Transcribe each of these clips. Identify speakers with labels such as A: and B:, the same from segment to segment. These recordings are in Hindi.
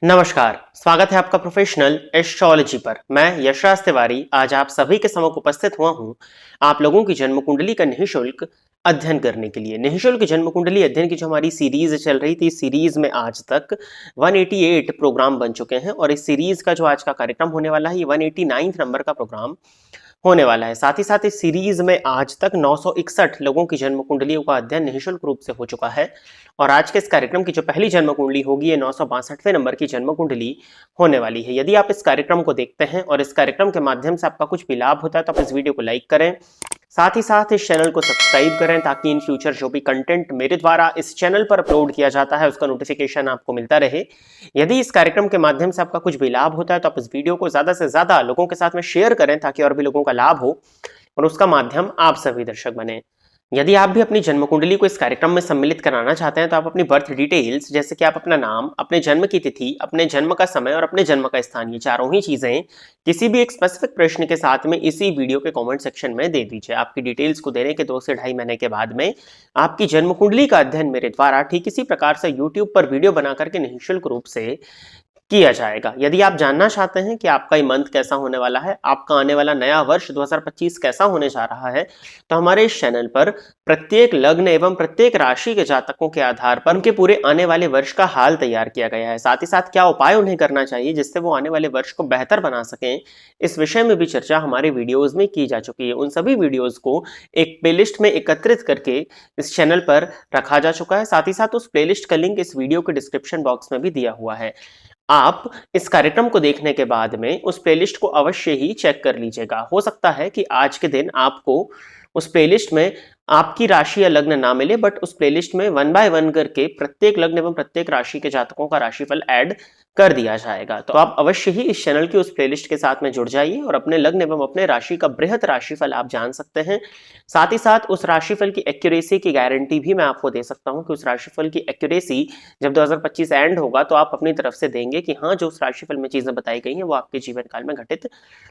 A: नमस्कार, स्वागत है आपका प्रोफेशनल एस्ट्रोलॉजी पर। मैं यशराज तिवारी आज आप सभी के समक्ष उपस्थित हुआ हूं आप लोगों की जन्म कुंडली का निःशुल्क अध्ययन करने के लिए। निःशुल्क जन्म कुंडली अध्ययन की जो हमारी सीरीज चल रही थी, इस सीरीज में आज तक 188 प्रोग्राम बन चुके हैं और इस सीरीज का जो आज का कार्यक्रम होने वाला है, ये 189 नंबर का प्रोग्राम होने वाला है। साथ ही साथ इस सीरीज में आज तक 961 लोगों की जन्म कुंडलियों का अध्ययन निःशुल्क रूप से हो चुका है और आज के इस कार्यक्रम की जो पहली जन्म कुंडली होगी, ये 962वें नंबर की जन्म कुंडली होने वाली है। यदि आप इस कार्यक्रम को देखते हैं और इस कार्यक्रम के माध्यम से आपका कुछ भी लाभ होता है तो आप इस वीडियो को लाइक करें, साथ ही साथ इस चैनल को सब्सक्राइब करें ताकि इन फ्यूचर जो भी कंटेंट मेरे द्वारा इस चैनल पर अपलोड किया जाता है उसका नोटिफिकेशन आपको मिलता रहे। यदि इस कार्यक्रम के माध्यम से आपका कुछ भी लाभ होता है तो आप इस वीडियो को ज्यादा से ज्यादा लोगों के साथ में शेयर करें ताकि और भी लोगों का लाभ हो और उसका माध्यम आप सभी दर्शक बने। यदि आप भी अपनी जन्म कुंडली को इस कार्यक्रम में सम्मिलित कराना चाहते हैं तो आप अपनी बर्थ डिटेल्स, जैसे कि आप अपना नाम, अपने जन्म की तिथि, अपने जन्म का समय और अपने जन्म का स्थान, ये चारों ही चीजें किसी भी एक स्पेसिफिक प्रश्न के साथ में इसी वीडियो के कमेंट सेक्शन में दे दीजिए। आपकी डिटेल्स को देने के 2 से ढाई महीने के बाद में आपकी जन्म कुंडली का अध्ययन मेरे द्वारा ठीक इसी प्रकार से यूट्यूब पर वीडियो बना करके निःशुल्क रूप से किया जाएगा। यदि आप जानना चाहते हैं कि आपका ये मंथ कैसा होने वाला है, आपका आने वाला नया वर्ष 2025 कैसा होने जा रहा है, तो हमारे इस चैनल पर प्रत्येक लग्न एवं प्रत्येक राशि के जातकों के आधार पर उनके पूरे आने वाले वर्ष का हाल तैयार किया गया है। साथ ही साथ क्या उपाय उन्हें करना चाहिए जिससे वो आने वाले वर्ष को बेहतर बना सकें, इस विषय में भी चर्चा हमारे वीडियोज में की जा चुकी है। उन सभी वीडियोज को एक प्लेलिस्ट में एकत्रित करके इस चैनल पर रखा जा चुका है। साथ ही साथ उस प्लेलिस्ट का लिंक इस वीडियो के डिस्क्रिप्शन बॉक्स में भी दिया हुआ है। आप इस कार्यक्रम को देखने के बाद में उस प्लेलिस्ट को अवश्य ही चेक कर लीजिएगा। हो सकता है कि आज के दिन आपको उस प्लेलिस्ट में आपकी राशि या लग्न ना मिले, बट उस प्लेलिस्ट में 1 बाय 1 करके प्रत्येक लग्न एवं प्रत्येक राशि के जातकों का राशिफल ऐड कर दिया जाएगा। तो आप अवश्य ही इस चैनल की उस प्लेलिस्ट के साथ में जुड़ जाइए और अपने लग्न एवं अपने राशि का बृहत राशिफल आप जान सकते हैं। साथ ही साथ उस राशिफल की एक्यूरेसी की गारंटी भी मैं आपको दे सकता हूं कि उस राशिफल की एक्यूरेसी जब 2025 एंड होगा तो आप अपनी तरफ से देंगे कि हाँ, जो उस राशिफल में चीजें बताई गई हैं वो आपके जीवन काल में घटित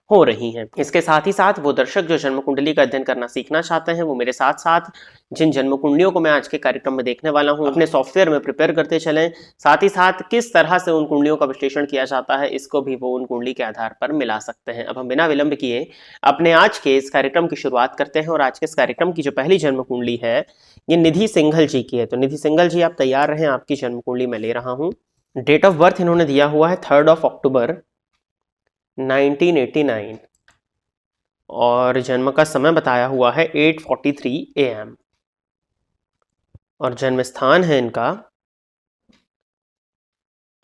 A: हो रही हैं। इसके साथ ही साथ वो दर्शक जो जन्म कुंडली का अध्ययन करना सीखना चाहते हैं, वो मेरे साथ साथ जिन जन्म कुंडलियों को मैं आज के कार्यक्रम में देखने वाला हूं अपने सॉफ्टवेयर में प्रिपेयर करते चलें। साथ ही साथ किस तरह से उन कुंडलियों का विश्लेषण किया जाता है, इसको भी वो उन कुंडली के आधार पर मिला सकते हैं। अब हम बिना विलंब किए अपने आज के इस कार्यक्रम की शुरुआत करते हैं और आज के इस कार्यक्रम की जो पहली जन्म कुंडली है ये निधि सिंघल जी की है। तो निधि सिंघल जी, आप तैयार रहें, आपकी जन्म कुंडली मैं ले रहा हूं। डेट ऑफ बर्थ इन्होंने दिया हुआ है 3 अक्टूबर 1989 और जन्म का समय बताया हुआ है 8:43 AM और जन्म स्थान है इनका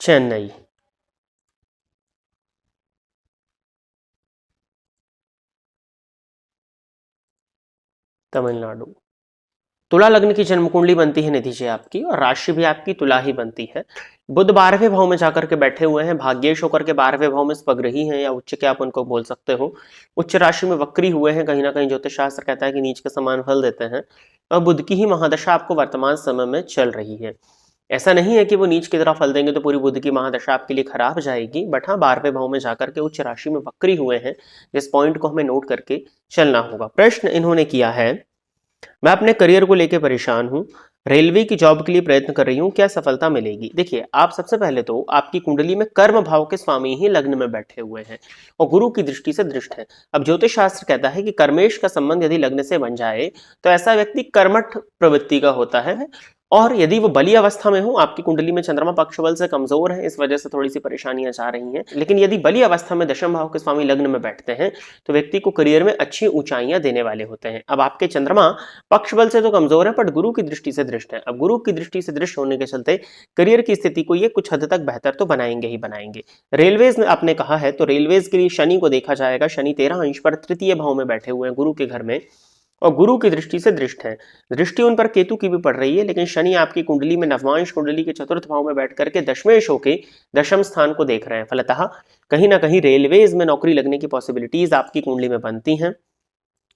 A: चेन्नई। तमिलनाडु। तुला लग्न की जन्म कुंडली बनती है निधि जी आपकी और राशि भी आपकी तुला ही बनती है। बुध 12वें भाव में जाकर के बैठे हुए हैं, भाग्येश होकर के 12वें भाव में स्वग्रही हैं या उच्च के आप उनको बोल सकते हो। उच्च राशि में वक्री हुए हैं, कहीं ना कहीं ज्योतिष शास्त्र कहता है कि नीच के समान फल देते हैं और बुध की ही महादशा आपको वर्तमान समय में चल रही है। ऐसा नहीं है कि वो नीच की तरह फल देंगे तो पूरी बुध की महादशा आपके लिए खराब जाएगी, बट हाँ, 12वें भाव में जाकर के उच्च राशि में वक्री हुए हैं, जिस पॉइंट को हमें नोट करके चलना होगा। प्रश्न इन्होंने किया है, मैं अपने करियर को लेकर परेशान हूं, रेलवे की जॉब के लिए प्रयत्न कर रही हूं, क्या सफलता मिलेगी? देखिए, आप सबसे पहले तो आपकी कुंडली में कर्म भाव के स्वामी ही लग्न में बैठे हुए हैं और गुरु की दृष्टि से दृष्ट है। अब ज्योतिष शास्त्र कहता है कि कर्मेश का संबंध यदि लग्न से बन जाए तो ऐसा व्यक्ति कर्मठ प्रवृत्ति का होता है और यदि वो बली अवस्था में हो, आपकी कुंडली में चंद्रमा पक्ष बल से कमजोर है, इस वजह से थोड़ी सी परेशानियां जा रही हैं, लेकिन यदि बली अवस्था में दशम भाव के स्वामी लग्न में बैठते हैं तो व्यक्ति को करियर में अच्छी ऊंचाइयां देने वाले होते हैं। अब आपके चंद्रमा पक्ष बल से तो कमजोर है बट गुरु की दृष्टि से दृष्ट है। अब गुरु की दृष्टि से दृष्ट होने के चलते करियर की स्थिति को ये कुछ हद तक बेहतर तो बनाएंगे ही बनाएंगे। रेलवेज में आपने कहा है तो रेलवेज के लिए शनि को देखा जाएगा। शनि 13 अंश पर तृतीय भाव में बैठे हुए हैं गुरु के घर में और गुरु की दृष्टि से दृष्ट है। दृष्टि उन पर केतु की भी पड़ रही है, लेकिन शनि आपकी कुंडली में नवमांश कुंडली के चतुर्थ भाव में बैठ करके दशमेश होके दशम स्थान को देख रहे हैं। फलतः कहीं ना कहीं रेलवेज में नौकरी लगने की पॉसिबिलिटीज आपकी कुंडली में बनती हैं।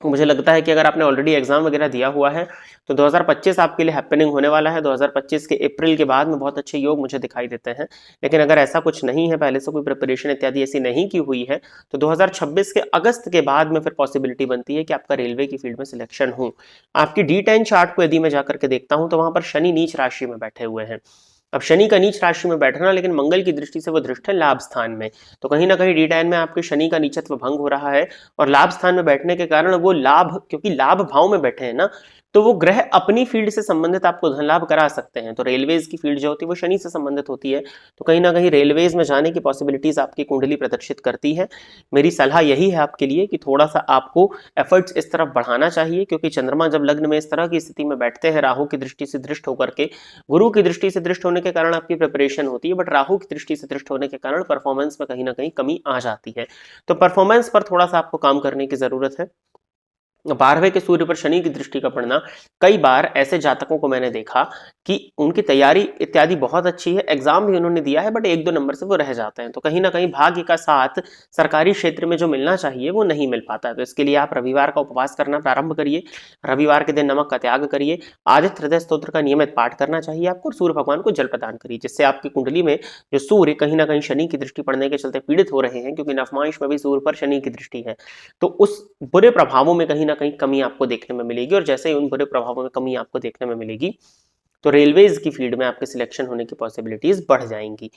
A: मुझे लगता है कि अगर आपने ऑलरेडी एग्जाम वगैरह दिया हुआ है तो 2025 आपके लिए हैपनिंग होने वाला है। 2025 के अप्रैल के बाद में बहुत अच्छे योग मुझे दिखाई देते हैं, लेकिन अगर ऐसा कुछ नहीं है, पहले से कोई प्रिपरेशन इत्यादि ऐसी नहीं की हुई है, तो 2026 के अगस्त के बाद में फिर पॉसिबिलिटी बनती है कि आपका रेलवे की फील्ड में सिलेक्शन हो। आपकी D10 चार्ट को यदि मैं जाकर के देखता हूं तो वहां पर शनि नीच राशि में बैठे हुए हैं अब शनि का नीच राशि में बैठना, लेकिन मंगल की दृष्टि से वो दृष्ट है लाभ स्थान में, तो कहीं ना कहीं D10 में आपके शनि का नीचत्व भंग हो रहा है, और लाभ स्थान में बैठने के कारण वो लाभ, क्योंकि लाभ भाव में बैठे हैं ना, तो वो ग्रह अपनी फील्ड से संबंधित आपको धन लाभ करा सकते हैं। तो रेलवेज की फील्ड जो होती है वो शनि से संबंधित होती है, तो कहीं ना कहीं रेलवेज में जाने की पॉसिबिलिटीज आपकी कुंडली प्रदर्शित करती है। मेरी सलाह यही है आपके लिए कि थोड़ा सा आपको एफर्ट्स इस तरफ बढ़ाना चाहिए, क्योंकि चंद्रमा जब लग्न में इस तरह की स्थिति में बैठते हैं, राहु की दृष्टि से दृष्ट होकर के, गुरु की दृष्टि से दृष्ट होने के कारण आपकी प्रिपरेशन होती है, बट राहु की दृष्टि से दृष्ट होने के कारण परफॉर्मेंस में कहीं ना कहीं कमी आ जाती है। तो परफॉर्मेंस पर थोड़ा सा आपको काम करने की जरूरत है। 12वें के सूर्य पर शनि की दृष्टि का पड़ना, कई बार ऐसे जातकों को मैंने देखा कि उनकी तैयारी इत्यादि बहुत अच्छी है, एग्जाम भी उन्होंने दिया है, बट 1-2 नंबर से वो रह जाते हैं। तो कहीं ना कहीं भाग्य का साथ सरकारी क्षेत्र में जो मिलना चाहिए वो नहीं मिल पाता है। तो इसके लिए आप रविवार का उपवास करना प्रारंभ करिए, रविवार के दिन नमक का त्याग करिए, आदित्य हृदय स्तोत्र का नियमित पाठ करना चाहिए आपको, और सूर्य भगवान को जल प्रदान करिए, जिससे आपकी कुंडली में जो सूर्य कहीं ना कहीं शनि की दृष्टि पड़ने के चलते पीड़ित हो रहे हैं, क्योंकि नवमांश में भी सूर्य पर शनि की दृष्टि है, तो उस बुरे प्रभावों में कहीं ना कहीं कमी आपको देखने में मिलेगी। और जैसे ही उन बुरे प्रभावों में कमी आपको देखने में मिलेगी, तो रेलवेज की फील्ड में आपके सिलेक्शन होने की पॉसिबिलिटीज बढ़ जाएंगी।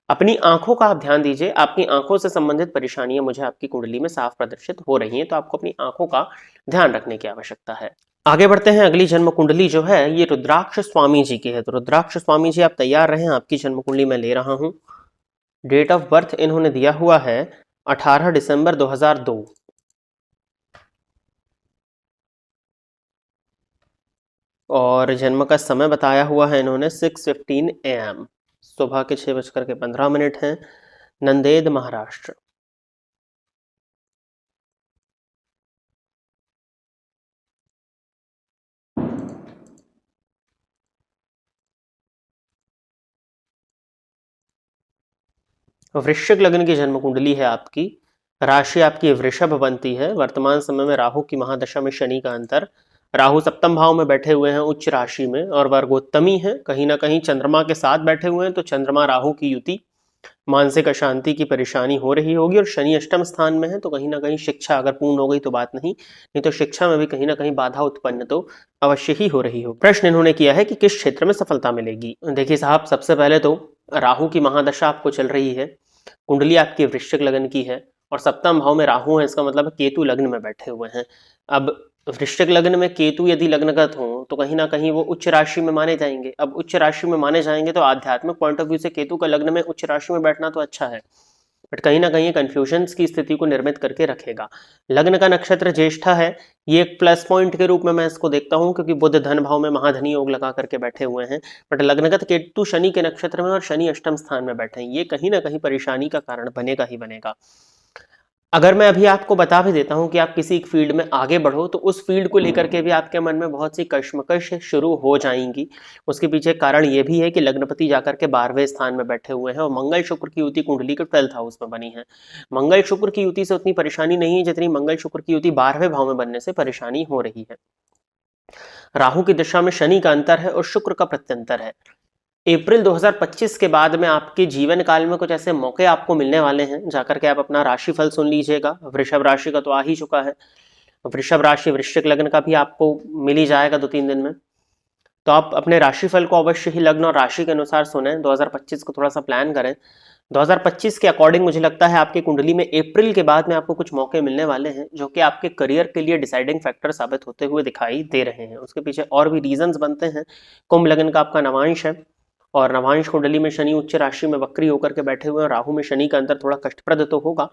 A: अपनी आंखों का आप ध्यान दीजिए, आपकी आंखों से संबंधित परेशानियां मुझे आपकी कुंडली में साफ प्रदर्शित हो रही हैं, तो आपको अपनी आंखों का ध्यान रखने की आवश्यकता है। आगे बढ़ते हैं। अगली जन्म कुंडली जो है ये रुद्राक्ष स्वामी जी की है। तो रुद्राक्ष स्वामी जी आप तैयार रहें, आपकी जन्म कुंडली मैं ले रहा हूं। डेट ऑफ बर्थ इन्होंने दिया हुआ है 18 दिसंबर 2002, और जन्म का समय बताया हुआ है इन्होंने 6:15 AM, सुबह के 6:15 हैं, नंदेद महाराष्ट्र। वृश्चिक लग्न की जन्म कुंडली है आपकी, राशि आपकी वृषभ बनती है। वर्तमान समय में राहु की महादशा में शनि का अंतर, राहु सप्तम भाव में बैठे हुए हैं उच्च राशि में, और वर्गोत्तमी है, कहीं ना कहीं चंद्रमा के साथ बैठे हुए हैं, तो चंद्रमा राहु की युति, मानसिक अशांति की परेशानी हो रही होगी, और शनि अष्टम स्थान में है, तो कहीं ना कहीं शिक्षा अगर पूर्ण हो गई तो बात नहीं तो शिक्षा में भी कहीं ना कहीं बाधा उत्पन्न तो अवश्य ही हो रही हो। प्रश्न इन्होंने किया है कि किस क्षेत्र में सफलता मिलेगी। देखिए साहब, सबसे पहले तो राहु की महादशा आपको चल रही है, कुंडली आपकी वृश्चिक लग्न की है, और सप्तम भाव में राहु है, इसका मतलब केतु लग्न में बैठे हुए हैं। अब वृश्चिक लग्न में केतु यदि लग्नगत हो तो कहीं ना कहीं वो उच्च राशि में माने जाएंगे। अब उच्च राशि में माने जाएंगे तो आध्यात्मिक पॉइंट ऑफ व्यू से केतु का लग्न में उच्च राशि में बैठना तो अच्छा है, बट कहीं ना कहीं कंफ्यूजन की स्थिति को निर्मित करके रखेगा। लग्न का नक्षत्र ज्येष्ठा है, ये एक प्लस पॉइंट के रूप में मैं इसको देखता हूं, क्योंकि बुध धन भाव में महाधनी योग लगा करके बैठे हुए हैं, बट लग्नगत केतु शनि के नक्षत्र में और शनि अष्टम स्थान में बैठे हैं, ये कहीं ना कहीं परेशानी का कारण बनेगा ही बनेगा। अगर मैं अभी आपको बता भी देता हूं कि आप किसी एक फील्ड में आगे बढ़ो, तो उस फील्ड को लेकर के भी आपके मन में बहुत सी कश्मकश शुरू हो जाएंगी। उसके पीछे कारण ये भी है कि लग्नपति जाकर के 12वें स्थान में बैठे हुए हैं, और मंगल शुक्र की युति कुंडली के 12th हाउस में बनी है। मंगल शुक्र की युति से उतनी परेशानी नहीं है जितनी मंगल शुक्र की युति 12वें भाव में बनने से परेशानी हो रही है। राहु की दिशा में शनि का अंतर है और शुक्र का प्रत्यंतर है। अप्रैल 2025 के बाद में आपके जीवन काल में कुछ ऐसे मौके आपको मिलने वाले हैं, जाकर के आप अपना राशिफल सुन लीजिएगा। वृषभ राशि का तो आ ही चुका है, वृषभ राशि वृश्चिक लग्न का भी आपको मिल ही जाएगा 2-3 दिन में, तो आप अपने राशिफल को अवश्य ही लग्न और राशि के अनुसार सुने, 2025 को थोड़ा सा प्लान करें। 2025 के अकॉर्डिंग मुझे लगता है आपकी कुंडली में अप्रैल के बाद में आपको कुछ मौके मिलने वाले हैं, जो कि आपके करियर के लिए डिसाइडिंग फैक्टर साबित होते हुए दिखाई दे रहे हैं। उसके पीछे और भी रीजंस बनते हैं। कुंभ लग्न का आपका नवांश है, और नवांश कुंडली में शनि उच्च राशि में वक्री होकर के बैठे हुए हैं, राहु में शनि का अंतर थोड़ा कष्टप्रद तो होगा,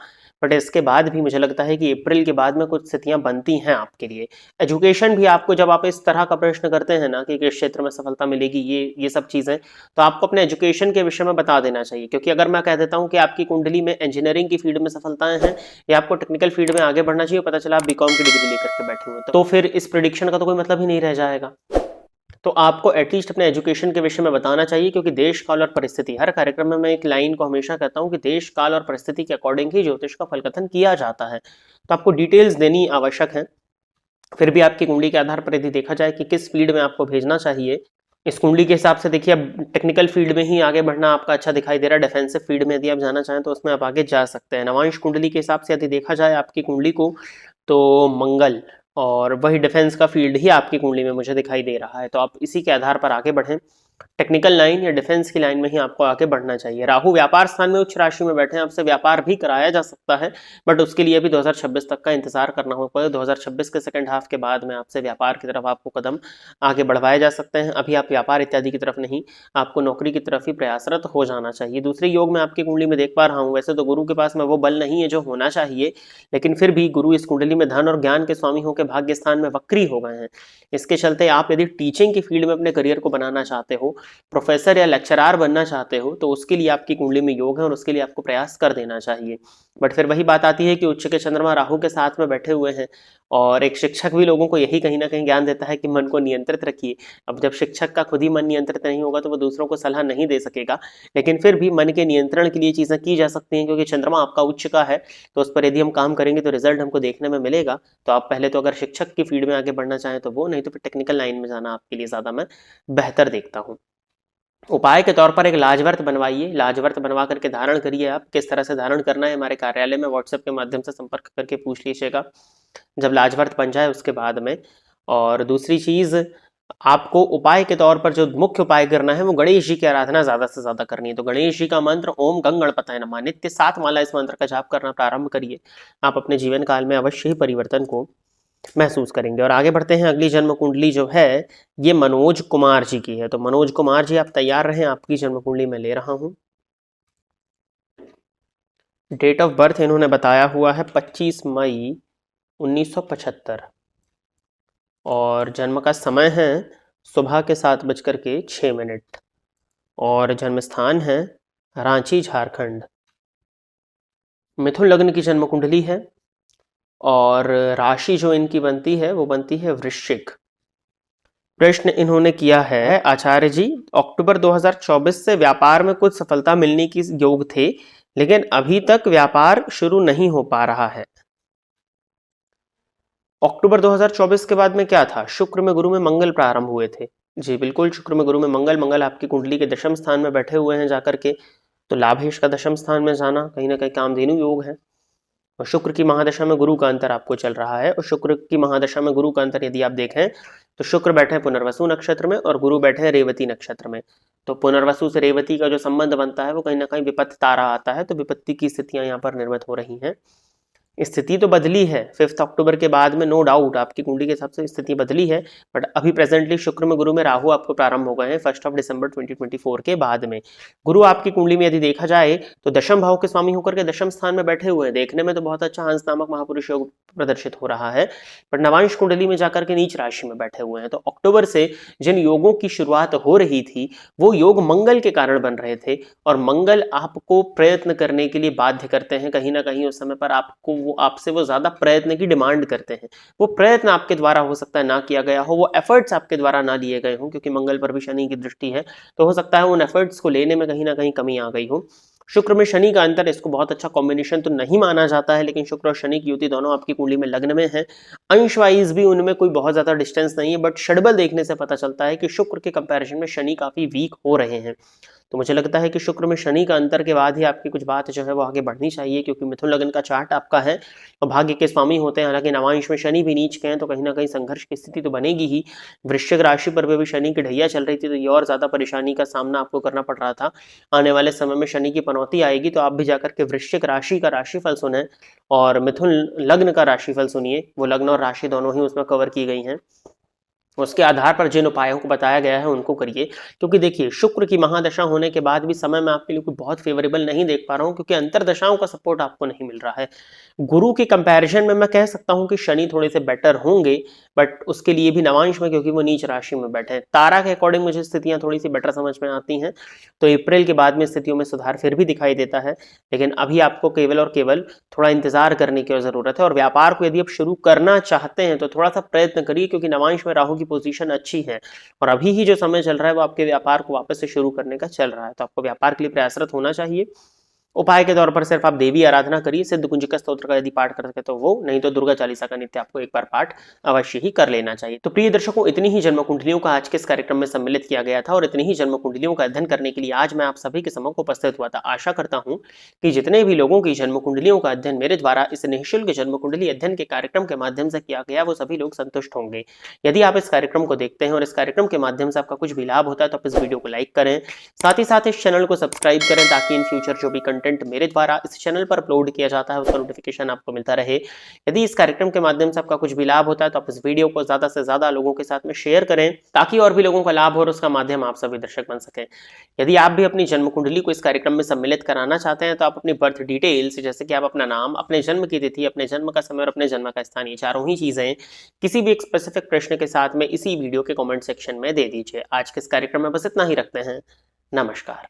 A: बट इसके बाद भी मुझे लगता है कि अप्रैल के बाद में कुछ स्थितियां बनती हैं आपके लिए। एजुकेशन भी आपको, जब आप इस तरह का प्रश्न करते हैं ना कि किस क्षेत्र में सफलता मिलेगी, ये सब चीजें, तो आपको अपने एजुकेशन के विषय में बता देना चाहिए। क्योंकि अगर मैं कह देता हूं कि आपकी कुंडली में इंजीनियरिंग की फील्ड में सफलताएं हैं या आपको टेक्निकल फील्ड में आगे बढ़ना चाहिए, पता चला आप बीकॉम की डिग्री लेकर के बैठे हुए, तो फिर इस प्रिडिक्शन का तो कोई मतलब ही नहीं रह जाएगा। तो आपको एटलीस्ट अपने एजुकेशन के विषय में बताना चाहिए, क्योंकि देश काल और परिस्थिति, हर कार्यक्रम में मैं एक लाइन को हमेशा कहता हूं कि देश काल और परिस्थिति के अकॉर्डिंग ही ज्योतिष का फल कथन किया जाता है, तो आपको डिटेल्स देनी आवश्यक है। फिर भी आपकी कुंडली के आधार पर यदि देखा जाए कि किस फील्ड में आपको भेजना चाहिए, इस कुंडली के हिसाब से देखिए, अब टेक्निकल फील्ड में ही आगे बढ़ना आपका अच्छा दिखाई दे रहा है। डिफेंसिव फील्ड में यदि आप जाना चाहें तो उसमें आप आगे जा सकते हैं। नवांश कुंडली के हिसाब से यदि देखा जाए आपकी कुंडली को, तो मंगल और वही डिफेंस का फील्ड ही आपकी कुंडली में मुझे दिखाई दे रहा है, तो आप इसी के आधार पर आगे बढ़ें। टेक्निकल लाइन या डिफेंस की लाइन में ही आपको आगे बढ़ना चाहिए। राहु व्यापार स्थान में उच्च राशि में बैठे हैं, आपसे व्यापार भी कराया जा सकता है, बट उसके लिए भी 2026 तक का इंतजार करना होगा। 2026 के सेकंड हाफ के बाद में आपसे व्यापार की तरफ आपको कदम आगे बढ़वाए जा सकते हैं। अभी आप व्यापार इत्यादि की तरफ नहीं, आपको नौकरी की तरफ ही प्रयासरत हो जाना चाहिए। दूसरे योग में आपकी कुंडली में देख पा रहा हूँ, वैसे तो गुरु के पास में वो बल नहीं है जो होना चाहिए, लेकिन फिर भी गुरु इस कुंडली में धन और ज्ञान के स्वामी होकर भाग्य स्थान में वक्री हो गए हैं। इसके चलते आप यदि टीचिंग की फील्ड में अपने करियर को बनाना चाहते हो, प्रोफेसर या लेक्चरार बनना चाहते हो, तो उसके लिए आपकी कुंडली में योग है और उसके लिए आपको प्रयास कर देना चाहिए। बट फिर वही बात आती है कि उच्च के चंद्रमा राहु के साथ में बैठे हुए हैं, और एक शिक्षक भी लोगों को यही कहीं ना कहीं ज्ञान देता है कि मन को नियंत्रित रखिए। अब जब शिक्षक का खुद ही मन नियंत्रित नहीं होगा तो वो दूसरों को सलाह नहीं दे सकेगा, लेकिन फिर भी मन के नियंत्रण के लिए चीजें की जा सकती हैं, क्योंकि चंद्रमा आपका उच्च का है, तो उस पर यदि हम काम करेंगे तो रिजल्ट हमको देखने में मिलेगा। तो आप पहले तो अगर शिक्षक की फील्ड में आगे बढ़ना चाहें तो वो, नहीं तो फिर टेक्निकल लाइन में जाना आपके लिए ज्यादा मैं बेहतर देखता हूँ। उपाय के तौर पर एक लाजवर्त बनवाइए, लाजवर्त बनवा करके धारण करिए। आप किस तरह से धारण करना है हमारे कार्यालय में व्हाट्सएप के माध्यम से संपर्क करके पूछ लीजिएगा, जब लाजवर्त बन जाए उसके बाद में। और दूसरी चीज, आपको उपाय के तौर पर जो मुख्य उपाय करना है वो गणेश जी की आराधना ज्यादा से ज्यादा करनी है। तो गणेश जी का मंत्र ओम गंग गणपतये नमः नित्य 7 माला इस मंत्र का जाप करना प्रारंभ करिए। आप अपने जीवन काल में अवश्य ही परिवर्तन को महसूस करेंगे। और आगे बढ़ते हैं, अगली जन्म कुंडली जो है ये मनोज कुमार जी की है। तो मनोज कुमार जी आप तैयार रहें, आपकी जन्म कुंडली में ले रहा हूं। डेट ऑफ बर्थ इन्होंने बताया हुआ है 25 मई 1975, और जन्म का समय है सुबह के 7:06, और जन्म स्थान है रांची झारखंड। मिथुन लग्न की जन्म कुंडली है, और राशि जो इनकी बनती है वो बनती है वृश्चिक। प्रश्न इन्होंने किया है, आचार्य जी अक्टूबर 2024 से व्यापार में कुछ सफलता मिलने की योग थे, लेकिन अभी तक व्यापार शुरू नहीं हो पा रहा है। अक्टूबर 2024 के बाद में क्या था, शुक्र में गुरु में मंगल प्रारंभ हुए थे। जी बिल्कुल, शुक्र में गुरु में मंगल, मंगल आपकी कुंडली के दशम स्थान में बैठे हुए हैं जाकर के, तो लाभेश का दशम स्थान में जाना कहीं ना कहीं कामधेनु योग है। और शुक्र की महादशा में गुरु का अंतर आपको चल रहा है, और शुक्र की महादशा में गुरु का अंतर यदि आप देखें तो शुक्र बैठे हैं पुनर्वसु नक्षत्र में और गुरु बैठे हैं रेवती नक्षत्र में। तो पुनर्वसु से रेवती का जो संबंध बनता है वो कहीं ना कहीं विपत्ति तारा आता है, तो विपत्ति की स्थितियां यहाँ पर निर्मित हो रही हैं। स्थिति तो बदली है 5 अक्टूबर के बाद में, नो डाउट आपकी कुंडली के हिसाब से स्थिति बदली है, बट अभी प्रेजेंटली शुक्र में गुरु में राहु आपको प्रारंभ हो गए हैं 1 दिसंबर 2024 के बाद में। गुरु आपकी कुंडली में यदि देखा जाए तो दशम भाव के स्वामी होकर के दशम स्थान में बैठे हुए हैं। देखने में तो बहुत अच्छा हंस नामक महापुरुष योग प्रदर्शित हो रहा है, बट नवांश कुंडली में जाकर के नीच राशि में बैठे हुए हैं। तो अक्टूबर से जिन योगों की शुरुआत हो रही थी वो योग मंगल के कारण बन रहे थे, और मंगल आपको प्रयत्न करने के लिए बाध्य करते हैं। कहीं ना कहीं उस समय पर आपको वो आपसे वो ज्यादा प्रयत्न की डिमांड करते हैं। वो प्रयत्न आपके द्वारा हो सकता है ना किया गया हो, वो एफर्ट्स आपके द्वारा ना लिए गए हो, क्योंकि मंगल पर भी शनि की दृष्टि है, तो हो सकता है उन एफर्ट्स को लेने में कहीं ना कहीं कमी आ गई हो। शुक्र में शनि का अंतर, इसको बहुत अच्छा कॉम्बिनेशन तो नहीं माना जाता है, लेकिन शुक्र और शनि की युति दोनों आपकी कुंडली में लग्न में है। अंश वाइज भी उनमें कोई बहुत ज्यादा डिस्टेंस नहीं है, बट षडबल देखने से पता चलता है कि शुक्र के कंपैरिजन में शनि काफी वीक हो रहे हैं। तो मुझे लगता है कि शुक्र में शनि का अंतर के बाद ही आपकी कुछ बात जो है वो आगे बढ़नी चाहिए, क्योंकि मिथुन लग्न का चार्ट आपका है और भाग्य के स्वामी होते हैं। हालांकि नवांश में शनि भी नीच के हैं, तो कहीं ना कहीं संघर्ष की स्थिति तो बनेगी ही। वृश्चिक राशि पर भी शनि की ढैया चल रही थी, तो ये और ज्यादा परेशानी का सामना आपको करना पड़ रहा था। आने वाले समय में शनि की पनौती आएगी, तो आप भी जाकर के वृश्चिक राशि का राशिफल सुने और मिथुन लग्न का राशिफल सुनिए। वो लग्न और राशि दोनों ही उसमें कवर की गई हैं। उसके आधार पर जिन उपायों को बताया गया है उनको करिए, क्योंकि देखिए शुक्र की महादशा होने के बाद भी समय मैं आपके लिए कोई बहुत फेवरेबल नहीं देख पा रहा हूं, क्योंकि अंतरदशाओं का सपोर्ट आपको नहीं मिल रहा है। गुरु के कंपैरिजन में मैं कह सकता हूं कि शनि थोड़े से बेटर होंगे, बट उसके लिए भी नवांश में, क्योंकि वो नीच राशि में बैठे हैं। तारा के अकॉर्डिंग मुझे स्थितियां थोड़ी सी बेटर समझ में आती हैं, तो अप्रैल के बाद में स्थितियों में सुधार फिर भी दिखाई देता है। लेकिन अभी आपको केवल और केवल थोड़ा इंतजार करने की जरूरत है, और व्यापार को यदि आप शुरू करना चाहते हैं तो थोड़ा सा प्रयत्न करिए, क्योंकि नवांश में राहु की पोजीशन अच्छी है, और अभी ही जो समय चल रहा है वो आपके व्यापार को वापस से शुरू करने का चल रहा है। तो आपको व्यापार के लिए प्रयासरत होना चाहिए। उपाय के तौर पर सिर्फ आप देवी आराधना करिए, सिद्ध कुंजिका स्तोत्र का यदि पाठ कर सके तो वो, नहीं तो दुर्गा चालीसा का नित्य आपको एक बार पाठ अवश्य ही कर लेना चाहिए। तो प्रिय दर्शकों, इतनी ही जन्म कुंडलियों का आज के इस कार्यक्रम में सम्मिलित किया गया था और इतनी ही जन्म कुंडलियों का अध्ययन करने के लिए आज मैं आप सभी के सम्मुख उपस्थित हुआ था। आशा करता हूं कि जितने भी लोगों की जन्म कुंडलियों का अध्ययन मेरे द्वारा इस निःशुल्क जन्म कुंडली अध्ययन के कार्यक्रम के माध्यम से किया गया, वो सभी लोग संतुष्ट होंगे। यदि आप इस कार्यक्रम को देखते हैं और इस कार्यक्रम के माध्यम से आपका कुछ भी लाभ होता है तो आप इस वीडियो को लाइक करें, साथ ही साथ इस चैनल को सब्सक्राइब करें ताकि इन फ्यूचर जो भी कंटेंट मेरे द्वारा इस चैनल पर अपलोड किया जाता है उसका नोटिफिकेशन आपको मिलता रहे। यदि इस कार्यक्रम के माध्यम से आपका कुछ भी लाभ होता है तो आप इस वीडियो को ज्यादा से ज्यादा लोगों के साथ में शेयर करें ताकि और भी लोगों का लाभ हो और उसका माध्यम आप सभी दर्शक बन सके। यदि आप भी अपनी जन्म कुंडली को इस कार्यक्रम में सम्मिलित कराना चाहते हैं तो आप अपनी बर्थ डिटेल्स, जैसे कि आप अपना नाम, अपने जन्म की तिथि, अपने जन्म का समय और अपने जन्म का स्थान, ये चारों ही चीजें किसी भी एक स्पेसिफिक प्रश्न के साथ में इसी वीडियो के कमेंट सेक्शन में दे दीजिए। आज के इस कार्यक्रम में बस इतना ही रखते हैं। नमस्कार।